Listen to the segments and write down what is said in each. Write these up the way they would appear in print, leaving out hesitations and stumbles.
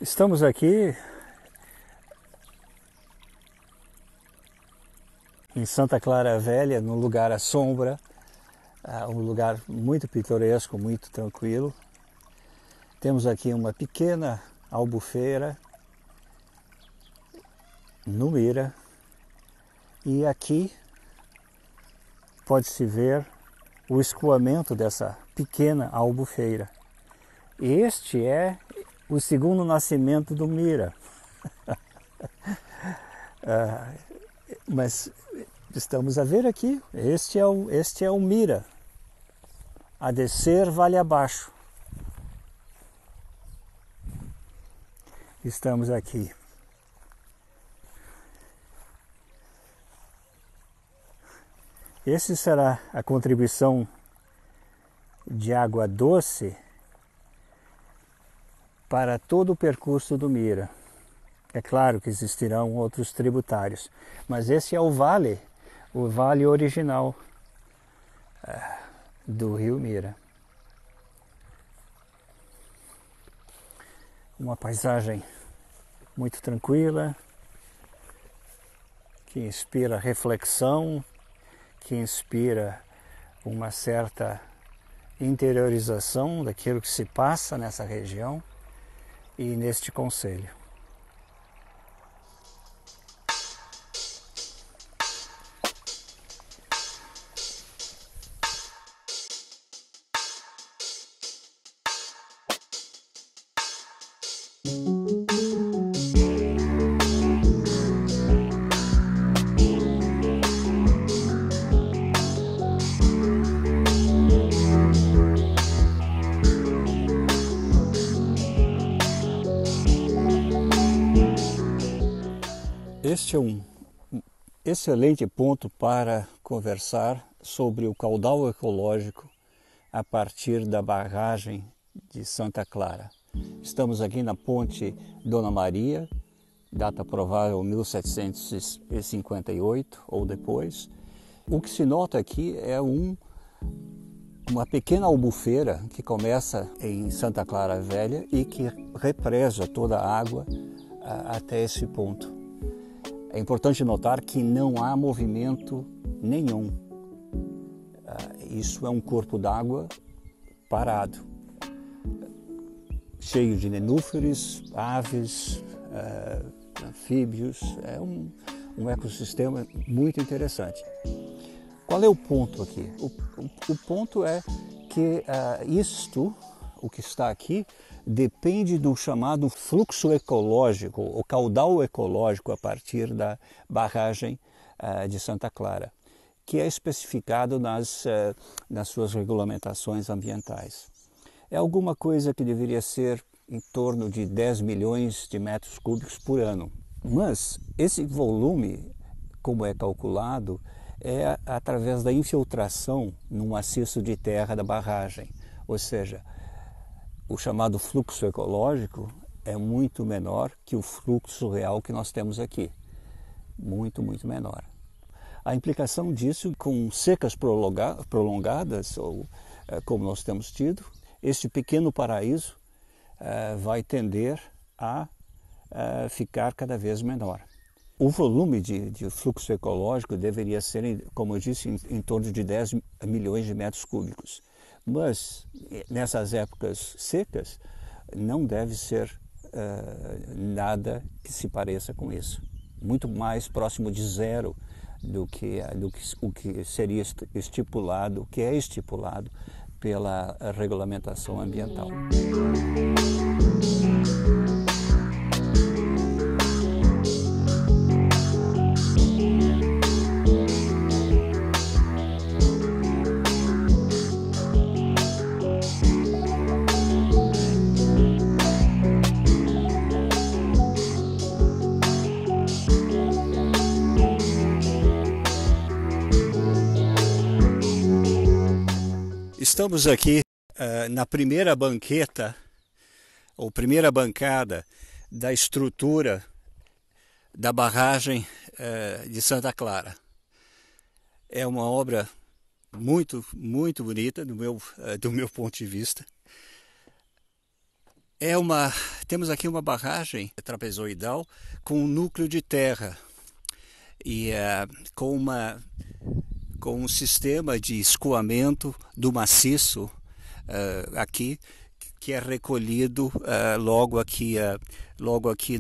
Estamos aqui em Santa Clara Velha, num lugar à sombra, um lugar muito pitoresco, muito tranquilo. Temos aqui uma pequena albufeira no Mira e aqui pode-se ver o escoamento dessa pequena albufeira. Este é o segundo nascimento do Mira. Mas estamos a ver aqui, este é o Mira. A descer, vale abaixo. Estamos aqui. Essa será a contribuição de água doce para todo o percurso do Mira. É claro que existirão outros tributários, mas esse é o vale original do rio Mira. Uma paisagem muito tranquila, que inspira reflexão, que inspira uma certa interiorização daquilo que se passa nessa região e neste concelho. Este é um excelente ponto para conversar sobre o caudal ecológico a partir da barragem de Santa Clara. Estamos aqui na ponte Dona Maria, data provável 1758 ou depois. O que se nota aqui é uma pequena albufeira que começa em Santa Clara Velha e que represa toda a água até esse ponto. É importante notar que não há movimento nenhum. Isso é um corpo d'água parado, cheio de nenúfares, aves, anfíbios. É um ecossistema muito interessante. Qual é o ponto aqui? O ponto é que o que está aqui, depende do chamado fluxo ecológico, o caudal ecológico a partir da barragem de Santa Clara, que é especificado nas suas regulamentações ambientais. É alguma coisa que deveria ser em torno de 10 milhões de metros cúbicos por ano. Mas esse volume, como é calculado, é através da infiltração no maciço de terra da barragem, ou seja, o chamado fluxo ecológico é muito menor que o fluxo real que nós temos aqui. Muito, muito menor. A implicação disso com secas prolongadas, ou como nós temos tido, este pequeno paraíso vai tender a ficar cada vez menor. O volume de fluxo ecológico deveria ser, como eu disse, em torno de 10 milhões de metros cúbicos. Mas, nessas épocas secas, não deve ser nada que se pareça com isso. Muito mais próximo de zero do que o que seria estipulado, o que é estipulado pela regulamentação ambiental. Estamos aqui na primeira banqueta, ou primeira bancada da estrutura da barragem de Santa Clara. É uma obra muito, muito bonita do meu ponto de vista. Temos aqui uma barragem trapezoidal com um núcleo de terra e com um sistema de escoamento do maciço aqui, que é recolhido logo aqui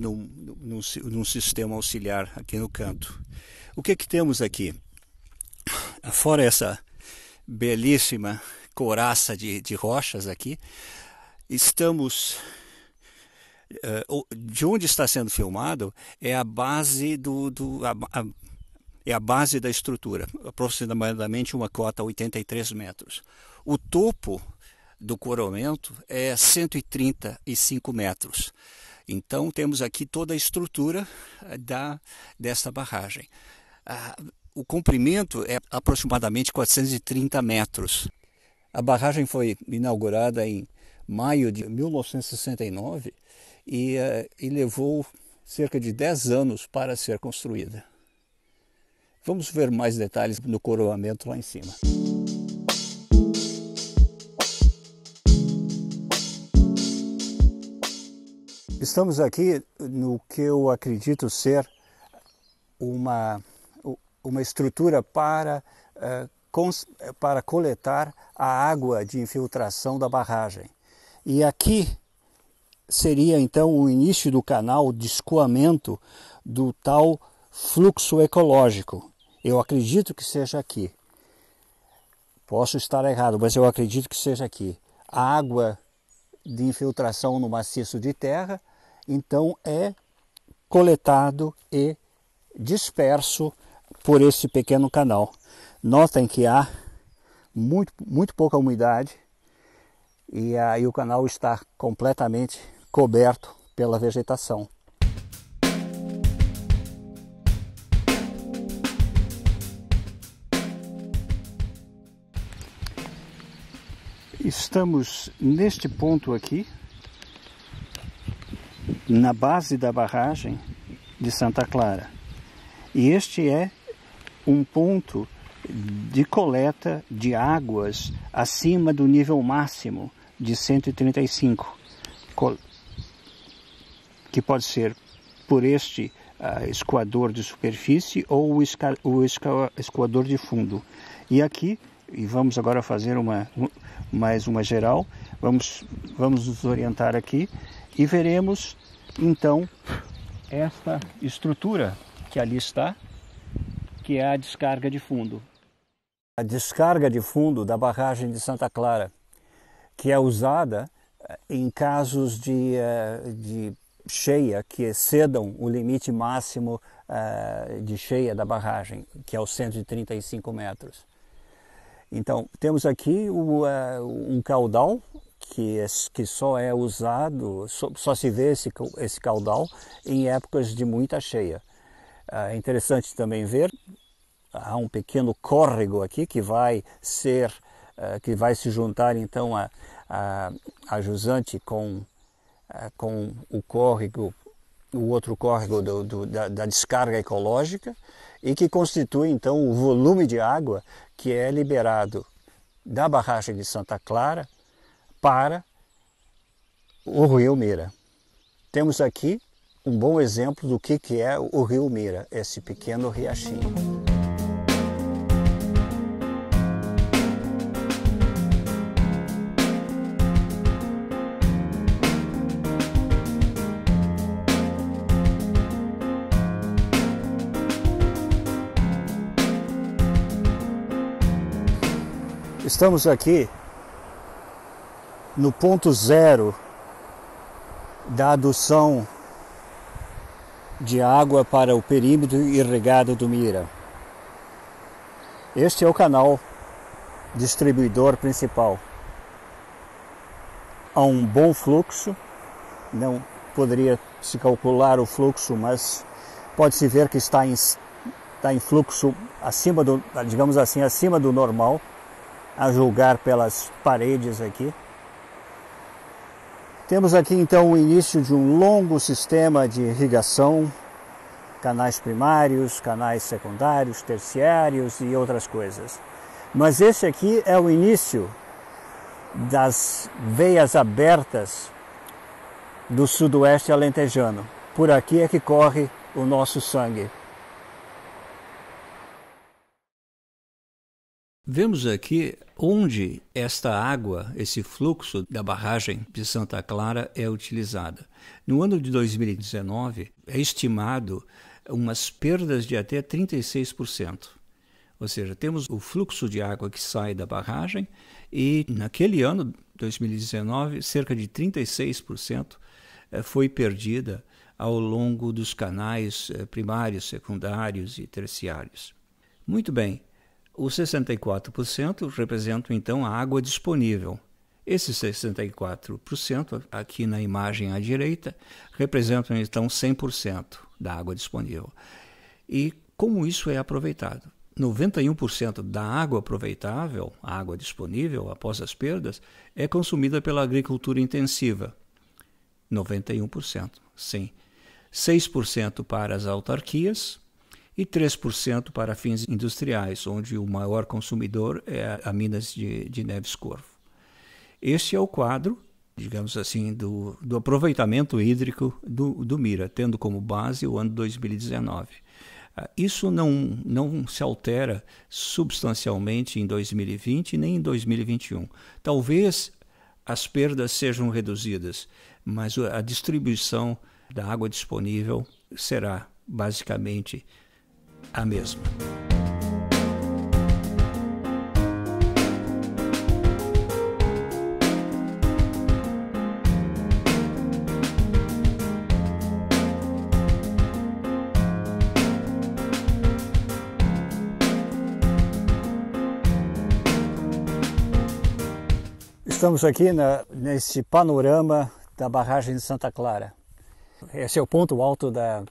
num sistema auxiliar aqui no canto. O que temos aqui? Fora essa belíssima coraça de rochas aqui, estamos... de onde está sendo filmado é a base é a base da estrutura, aproximadamente uma cota 83 metros. O topo do coroamento é 135 metros. Então temos aqui toda a estrutura dessa barragem. O comprimento é aproximadamente 430 metros. A barragem foi inaugurada em maio de 1969 e levou cerca de 10 anos para ser construída. Vamos ver mais detalhes no coroamento lá em cima. Estamos aqui no que eu acredito ser uma estrutura para coletar a água de infiltração da barragem. E aqui seria então o início do canal de escoamento do tal fluxo ecológico. Eu acredito que seja aqui. Posso estar errado, mas eu acredito que seja aqui. A água de infiltração no maciço de terra, então é coletado e disperso por esse pequeno canal. Notem que há muito pouca umidade e aí o canal está completamente coberto pela vegetação. Estamos neste ponto aqui, na base da barragem de Santa Clara. E este é um ponto de coleta de águas acima do nível máximo de 135, que pode ser por este escoador de superfície ou o escoador de fundo. E aqui, e vamos agora fazer mais uma geral, vamos nos orientar aqui e veremos então esta estrutura que ali está, que é a descarga de fundo. A descarga de fundo da barragem de Santa Clara, que é usada em casos de cheia que excedam o limite máximo de cheia da barragem, que é os 135 metros. Então, temos aqui um caudal que só é usado, só se vê esse caudal em épocas de muita cheia. É interessante também ver, há um pequeno córrego aqui que vai se juntar então a jusante com o córrego, o outro córrego da descarga ecológica, e que constitui então o volume de água que é liberado da barragem de Santa Clara para o rio Mira. Temos aqui um bom exemplo do que é o rio Mira, esse pequeno riachinho. Estamos aqui no ponto zero da adução de água para o perímetro irrigado do Mira. Este é o canal distribuidor principal. Há um bom fluxo, não poderia se calcular o fluxo, mas pode-se ver que está em fluxo acima do, digamos assim, acima do normal, a julgar pelas paredes aqui. Temos aqui então o início de um longo sistema de irrigação, canais primários, canais secundários, terciários e outras coisas. Mas esse aqui é o início das veias abertas do sudoeste alentejano. Por aqui é que corre o nosso sangue. Vemos aqui onde esta água, esse fluxo da barragem de Santa Clara é utilizada. No ano de 2019, é estimado umas perdas de até 36%. Ou seja, temos o fluxo de água que sai da barragem e naquele ano, 2019, cerca de 36% foi perdida ao longo dos canais primários, secundários e terciários. Muito bem. Os 64% representam, então, a água disponível. Esses 64%, aqui na imagem à direita, representam, então, 100% da água disponível. E como isso é aproveitado? 91% da água aproveitável, a água disponível após as perdas, é consumida pela agricultura intensiva. 91%, sim. 6% para as autarquias, e 3% para fins industriais, onde o maior consumidor é a Minas de Neves Corvo. Este é o quadro, digamos assim, do aproveitamento hídrico do Mira, tendo como base o ano 2019. Isso não se altera substancialmente em 2020 nem em 2021. Talvez as perdas sejam reduzidas, mas a distribuição da água disponível será basicamente a mesma. Estamos aqui nesse panorama da barragem de Santa Clara. Esse é o ponto alto da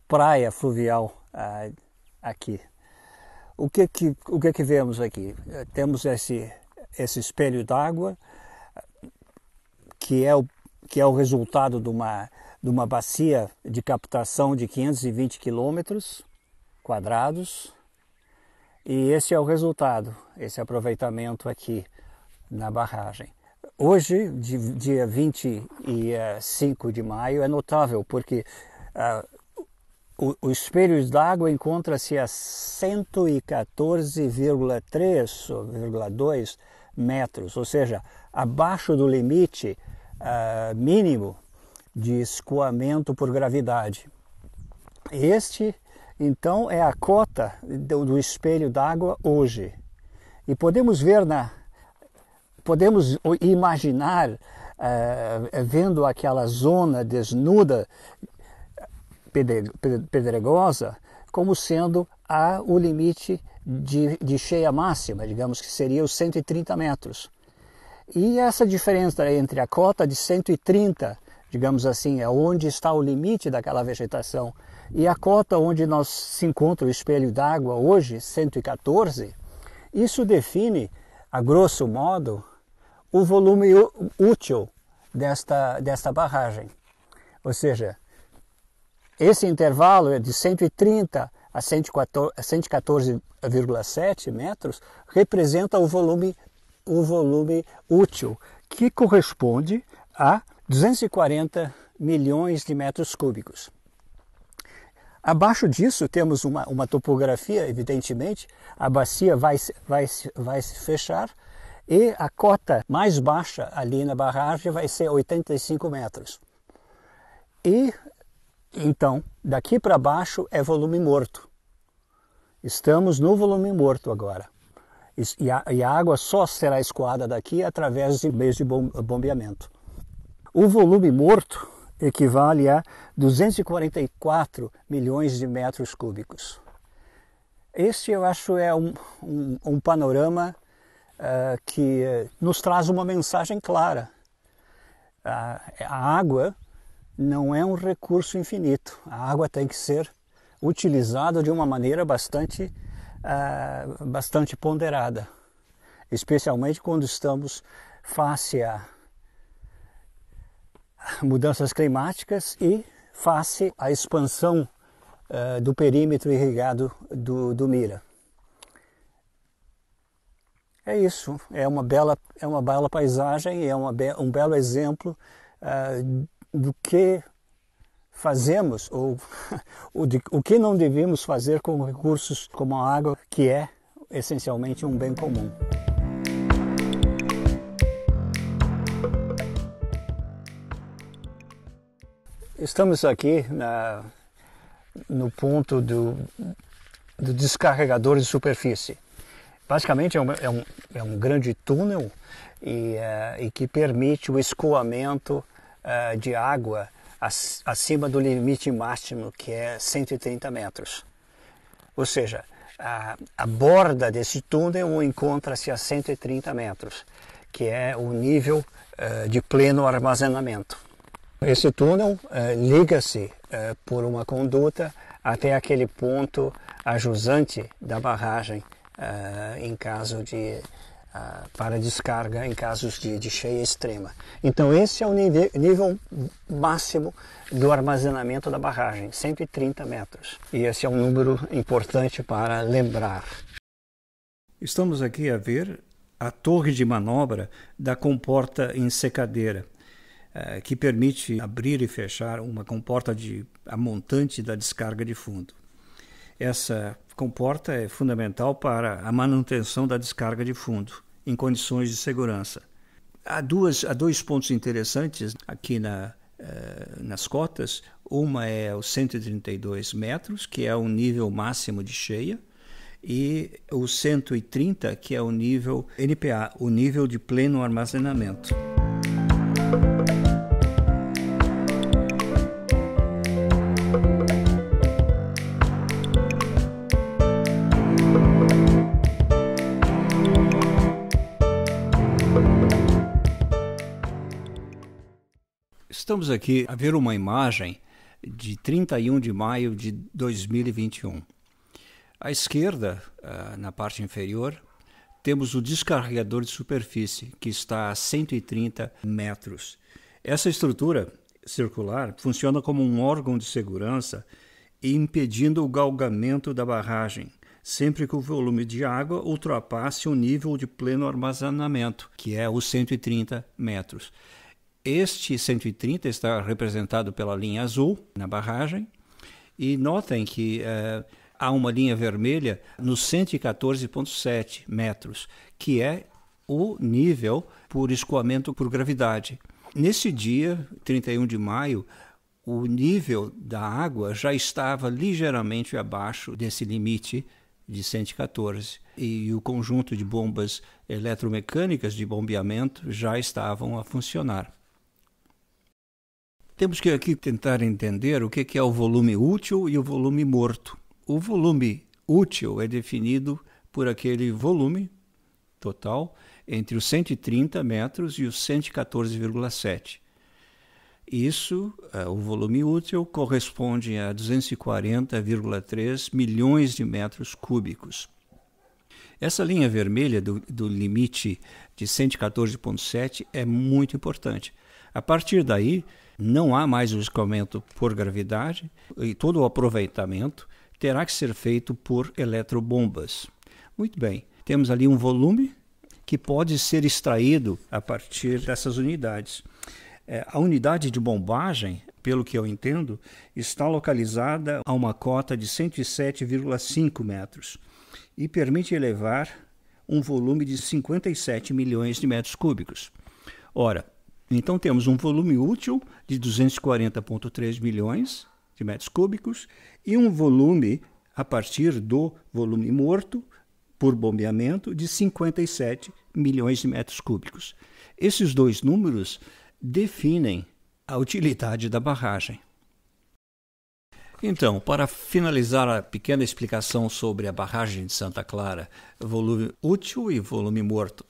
praia fluvial aqui. O que vemos aqui? Temos esse espelho d'água que é o resultado de uma bacia de captação de 520 quilômetros quadrados, e esse é o resultado, esse aproveitamento aqui na barragem. Hoje, dia 25 de maio, é notável porque o espelho d'água encontra-se a 114,3 ou 1,2 metros, ou seja, abaixo do limite mínimo de escoamento por gravidade. Este, então, é a cota do espelho d'água hoje. E podemos imaginar, vendo aquela zona desnuda, pedregosa, como sendo o limite de cheia máxima, digamos que seria os 130 metros. E essa diferença entre a cota de 130, digamos assim, é onde está o limite daquela vegetação, e a cota onde se encontra o espelho d'água hoje, 114, isso define, a grosso modo, o volume útil desta barragem. Ou seja, esse intervalo é de 130 a 114,7 metros, representa o volume útil, que corresponde a 240 milhões de metros cúbicos. Abaixo disso temos uma topografia, evidentemente, a bacia vai se fechar, e a cota mais baixa ali na barragem vai ser 85 metros. E então, daqui para baixo é volume morto. Estamos no volume morto agora. E a água só será escoada daqui através de meios de bombeamento. O volume morto equivale a 244 milhões de metros cúbicos. Este, eu acho, é um panorama que nos traz uma mensagem clara. A água não é um recurso infinito. A água tem que ser utilizada de uma maneira bastante ponderada, especialmente quando estamos face a mudanças climáticas e face à expansão do perímetro irrigado do Mira. É isso, é uma bela paisagem, é um belo exemplo do que fazemos ou o que não devemos fazer com recursos como a água, que é essencialmente um bem comum. Estamos aqui no ponto do descarregador de superfície. Basicamente é um grande túnel e que permite o escoamento de água acima do limite máximo, que é 130 metros. Ou seja, a borda desse túnel encontra-se a 130 metros, que é o nível de pleno armazenamento. Esse túnel liga-se por uma conduta até aquele ponto ajusante da barragem em caso para descarga em casos de cheia extrema. Então esse é o nível máximo do armazenamento da barragem, 130 metros. E esse é um número importante para lembrar. Estamos aqui a ver a torre de manobra da comporta em secadeira, que permite abrir e fechar uma comporta a montante da descarga de fundo. Essa comporta é fundamental para a manutenção da descarga de fundo em condições de segurança. Há dois pontos interessantes aqui nas cotas. Uma é os 132 metros, que é o nível máximo de cheia, e o 130, que é o nível NPA, o nível de pleno armazenamento. Estamos aqui a ver uma imagem de 31 de maio de 2021. À esquerda, na parte inferior, temos o descarregador de superfície, que está a 130 metros. Essa estrutura circular funciona como um órgão de segurança, impedindo o galgamento da barragem, sempre que o volume de água ultrapasse o nível de pleno armazenamento, que é os 130 metros. Este 130 está representado pela linha azul na barragem, e notem que há uma linha vermelha nos 114,7 metros, que é o nível por escoamento por gravidade. Nesse dia, 31 de maio, o nível da água já estava ligeiramente abaixo desse limite de 114, e o conjunto de bombas eletromecânicas de bombeamento já estavam a funcionar. Temos que aqui tentar entender o que é o volume útil e o volume morto. O volume útil é definido por aquele volume total entre os 130 metros e os 114,7. Isso, o volume útil, corresponde a 240,3 milhões de metros cúbicos. Essa linha vermelha do limite de 114,7 é muito importante. A partir daí, não há mais o escoamento por gravidade e todo o aproveitamento terá que ser feito por eletrobombas. Muito bem, temos ali um volume que pode ser extraído a partir dessas unidades. A unidade de bombagem, pelo que eu entendo, está localizada a uma cota de 107,5 metros e permite elevar um volume de 57 milhões de metros cúbicos. Ora, então temos um volume útil de 240,3 milhões de metros cúbicos e um volume, a partir do volume morto, por bombeamento, de 57 milhões de metros cúbicos. Esses dois números definem a utilidade da barragem. Então, para finalizar a pequena explicação sobre a barragem de Santa Clara, volume útil e volume morto,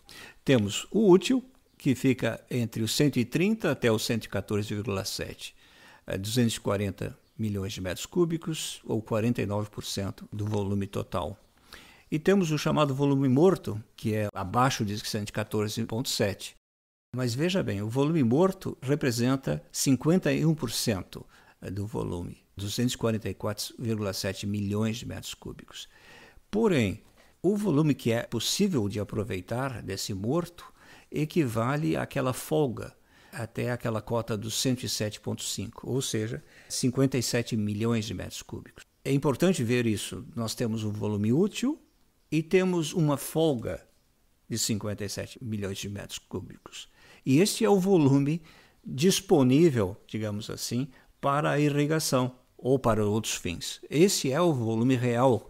temos o útil, que fica entre os 130 até os 114,7, 240 milhões de metros cúbicos, ou 49% do volume total. E temos o chamado volume morto, que é abaixo de 114,7. Mas veja bem, o volume morto representa 51% do volume, 244,7 milhões de metros cúbicos. Porém, o volume que é possível de aproveitar desse morto equivale àquela folga até aquela cota dos 107,5, ou seja, 57 milhões de metros cúbicos. É importante ver isso. Nós temos um volume útil e temos uma folga de 57 milhões de metros cúbicos. E este é o volume disponível, digamos assim, para a irrigação ou para outros fins. Esse é o volume real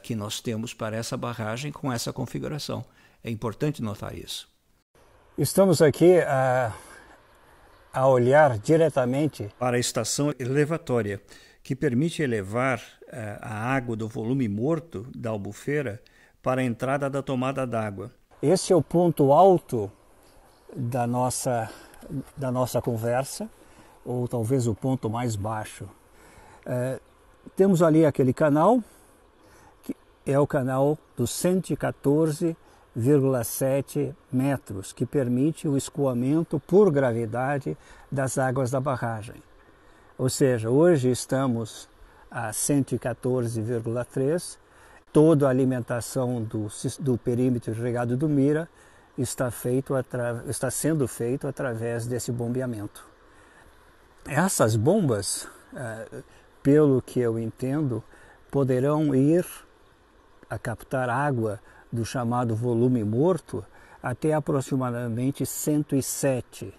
que nós temos para essa barragem com essa configuração. É importante notar isso. Estamos aqui a olhar diretamente para a estação elevatória, que permite elevar a água do volume morto da Albufeira para a entrada da tomada d'água. Esse é o ponto alto da nossa conversa, ou talvez o ponto mais baixo. Temos ali aquele canal, que é o canal dos 114,7 metros, que permite o escoamento por gravidade das águas da barragem. Ou seja, hoje estamos a 114,3. Toda a alimentação do perímetro irrigado do Mira está sendo feito através desse bombeamento. Essas bombas, pelo que eu entendo, poderão ir a captar água do chamado volume morto até aproximadamente 107,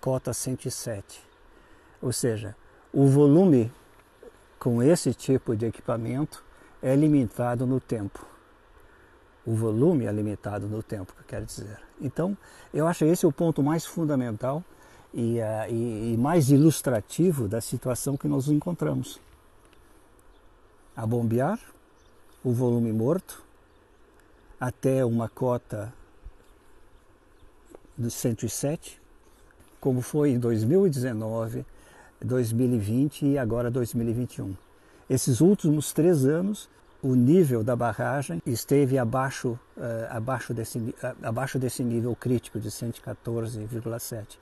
cota 107. Ou seja, o volume com esse tipo de equipamento é limitado no tempo. O volume é limitado no tempo, quero dizer. Então, eu acho esse o ponto mais fundamental e mais ilustrativo da situação que nós encontramos. A bombear o volume morto até uma cota de 107, como foi em 2019, 2020 e agora 2021. Esses últimos 3 anos, o nível da barragem esteve abaixo desse nível crítico de 114,7.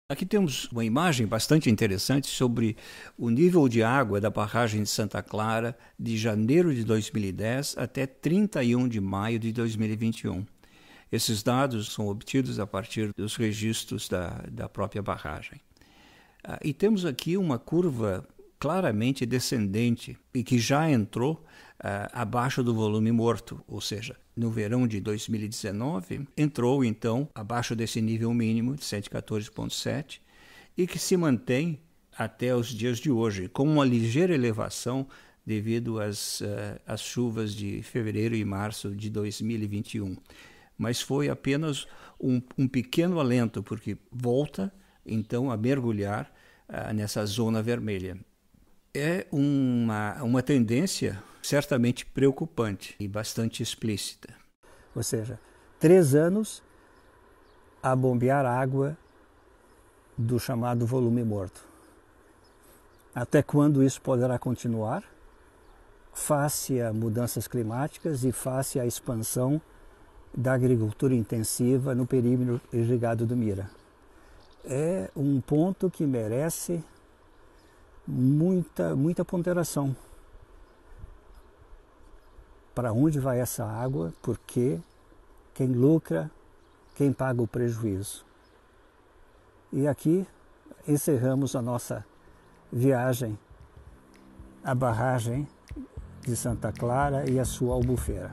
Aqui temos uma imagem bastante interessante sobre o nível de água da barragem de Santa Clara de janeiro de 2010 até 31 de maio de 2021. Esses dados são obtidos a partir dos registros da própria barragem. E temos aqui uma curva claramente descendente e que já entrou abaixo do volume morto, ou seja, no verão de 2019 entrou então abaixo desse nível mínimo de 114,7 e que se mantém até os dias de hoje, com uma ligeira elevação devido às chuvas de fevereiro e março de 2021. Mas foi apenas um pequeno alento, porque volta então a mergulhar nessa zona vermelha. É uma tendência certamente preocupante e bastante explícita. Ou seja, 3 anos a bombear água do chamado volume morto. Até quando isso poderá continuar? Face a mudanças climáticas e face à expansão da agricultura intensiva no perímetro irrigado do Mira. É um ponto que merece muita ponderação. Para onde vai essa água? Por quê? Quem lucra? Quem paga o prejuízo? E aqui encerramos a nossa viagem à barragem de Santa Clara e a sua Albufeira.